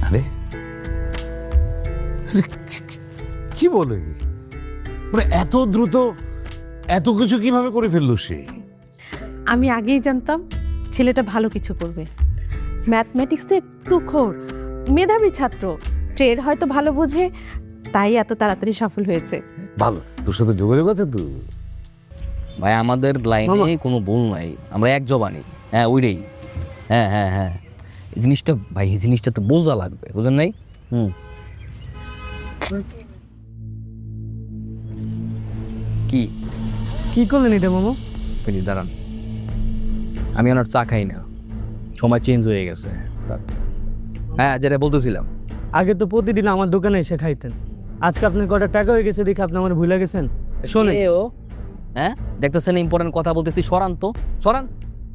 আরে কি বলে, মানে এত দ্রুত এত কিছু কিভাবে করে ফেললো সে? আমি আগেই জানতাম ছেলেটা ভালো কিছু করবে। ম্যাথমেটিক্সে তুখোড়, মেধাবী ছাত্র, ট্রেড হয়তো ভালো বোঝে, তাই এত তাড়াতাড়ি সফল হয়েছে। ভালো, তোর সাথে যোগাযোগ আছে তো? ভাই আমাদের লাইনে কোনো ভুল নাই, আমরা এক জবানি। হ্যাঁ ওইটাই, হ্যাঁ হ্যাঁ হ্যাঁ, এই জিনিসটা ভাই, এই জিনিসটা তো বোঝা লাগবে, বুঝলেন নাই? কি কি করলেন এটা মামা? কিন্তু দাঁড়ান, আমি ওনার চা খাই না, সময় চেঞ্জ হয়ে গেছে। হ্যাঁ যেটা বলতেছিলাম, আগে তো প্রতিদিন আমার দোকানে এসে খাইতেন, আজকে আপনার কটা টাকা হয়ে গেছে দেখে আপনি আমার ভুলে গেছেন। শোনে ও হ্যাঁ দেখতেছেন ইম্পর্টেন্ট কথা বলতেছি, সরান তো সরান।